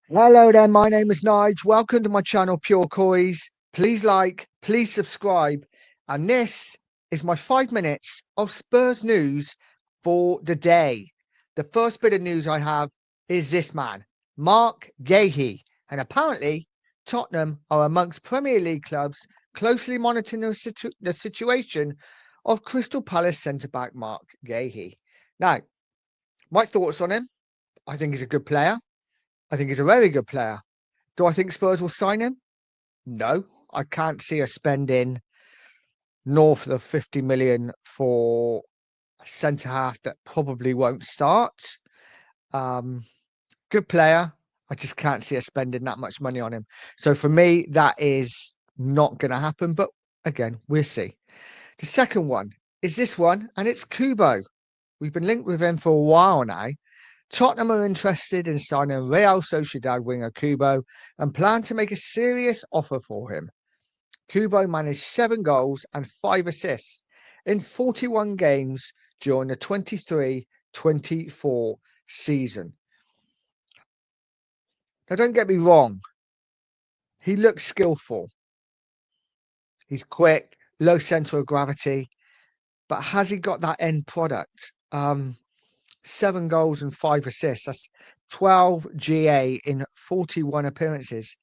Hello there, my name is Nige. Welcome to my channel, Pure Coys. Please like, please subscribe. And this is my 5 minutes of Spurs news for the day. The first bit of news I have is this man, Mark Gahey. And apparently, Tottenham are amongst Premier League clubs closely monitoring the situation of Crystal Palace centre-back Mark Gahey. Now, my thoughts on him, I think he's a good player. I think he's a very good player. Do I think Spurs will sign him? No, I can't see us spending north of 50 million for a centre half that probably won't start. Good player. I just can't see us spending that much money on him. So for me, that is not going to happen. But again, we'll see. The second one is this one, and it's Kubo. We've been linked with him for a while now. Tottenham are interested in signing Real Sociedad winger Kubo and plan to make a serious offer for him. Kubo managed 7 goals and 5 assists in 41 games during the 23-24 season. Now, don't get me wrong. He looks skillful. He's quick, low centre of gravity. But has he got that end product? 7 goals and 5 assists. That's 12 GA in 41 appearances.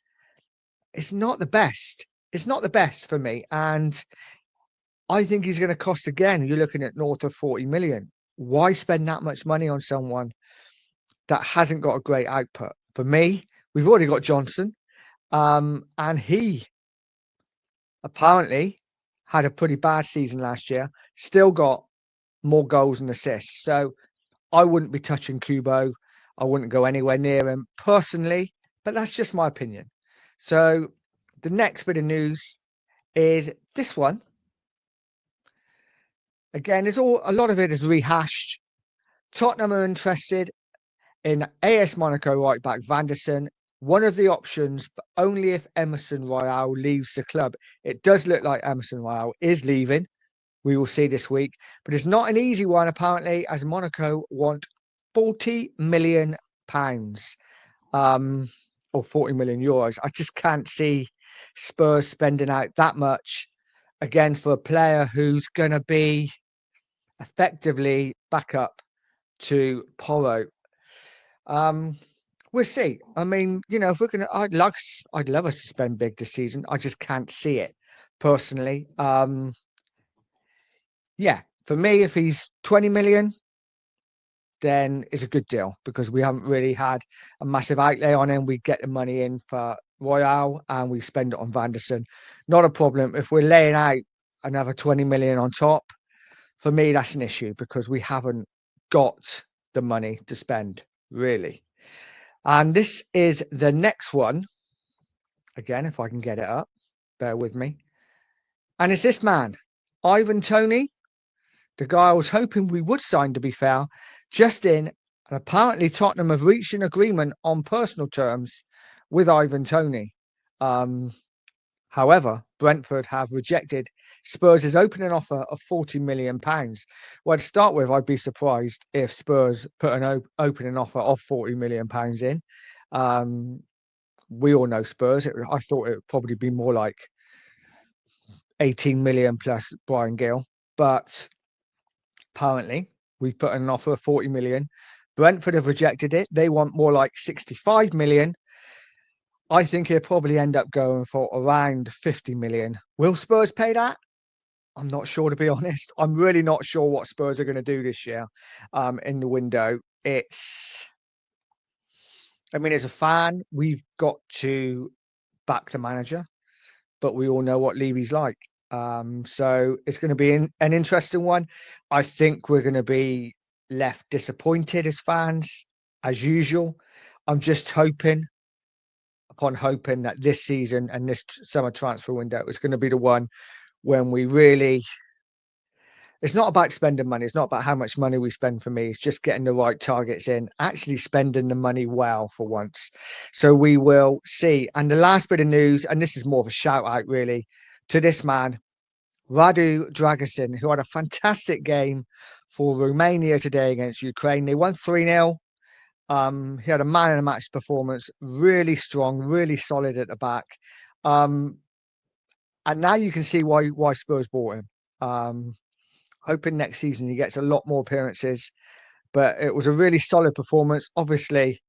It's not the best. It's not the best for me. And I think he's going to cost again. You're looking at north of 40 million. Why spend that much money on someone that hasn't got a great output? For me, we've already got Johnson. And he apparently had a pretty bad season last year. Still got more goals and assists. So I wouldn't be touching Kubo. I wouldn't go anywhere near him personally, but that's just my opinion. So the next bit of news is this one. Again, a lot of it is rehashed. Tottenham are interested in AS Monaco right back Vanderson. One of the options, but only if Emerson Royale leaves the club. It does look like Emerson Royale is leaving. We will see this week, but it's not an easy one apparently, as Monaco want £40 million, or 40 million euros. I just can't see Spurs spending out that much again for a player who's going to be effectively back up to Porro. We'll see. I mean, if we're gonna, I'd love us to spend big this season. I just can't see it personally. Yeah, for me, if he's 20 million, then it's a good deal because we haven't really had a massive outlay on him. We get the money in for Royale and we spend it on Vanderson. Not a problem. If we're laying out another 20 million on top, for me, that's an issue because we haven't got the money to spend, really. And this is the next one. Again, if I can get it up, bear with me. And it's this man, Ivan Toney, the guy I was hoping we would sign, to be fair, just in. And apparently Tottenham have reached an agreement on personal terms with Ivan Toney. However, Brentford have rejected Spurs' opening offer of £40 million. Well, to start with, I'd be surprised if Spurs put an opening offer of £40 million in. We all know Spurs. I thought it would probably be more like 18 million plus Brian Gill. But apparently, we put an offer of 40 million. Brentford have rejected it. They want more like 65 million. I think he'll probably end up going for around 50 million. Will Spurs pay that? I'm not sure, to be honest. I'm really not sure what Spurs are going to do this year in the window. As a fan, we've got to back the manager, but we all know what Levy's like. So it's going to be an interesting one. I think we're going to be left disappointed as fans, as usual. I'm just hoping that this season and this summer transfer window is going to be the one when we really... It's not about spending money. It's not about how much money we spend for me. It's just getting the right targets in, actually spending the money well for once. So we will see. And the last bit of news, and this is more of a shout out really, to this man, Radu Dragusin, who had a fantastic game for Romania today against Ukraine. They won 3-0. He had a man of the match performance, really strong, really solid at the back. And now you can see why Spurs bought him. Hoping next season he gets a lot more appearances. But it was a really solid performance. Obviously,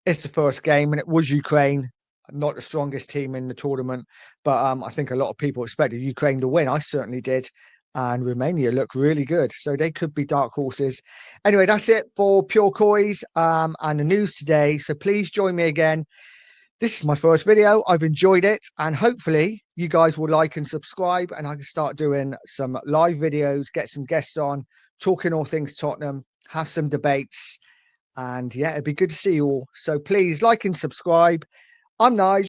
it's the first game, and it was Ukraine, not the strongest team in the tournament. But I think a lot of people expected Ukraine to win. I certainly did. And Romania looked really good. So they could be dark horses. Anyway, that's it for Pure Coys and the news today. So please join me again. This is my first video. I've enjoyed it. And hopefully you guys will like and subscribe. And I can start doing some live videos, get some guests on, talking all things Tottenham, have some debates. And yeah, it'd be good to see you all. So please like and subscribe. I'm Nigel.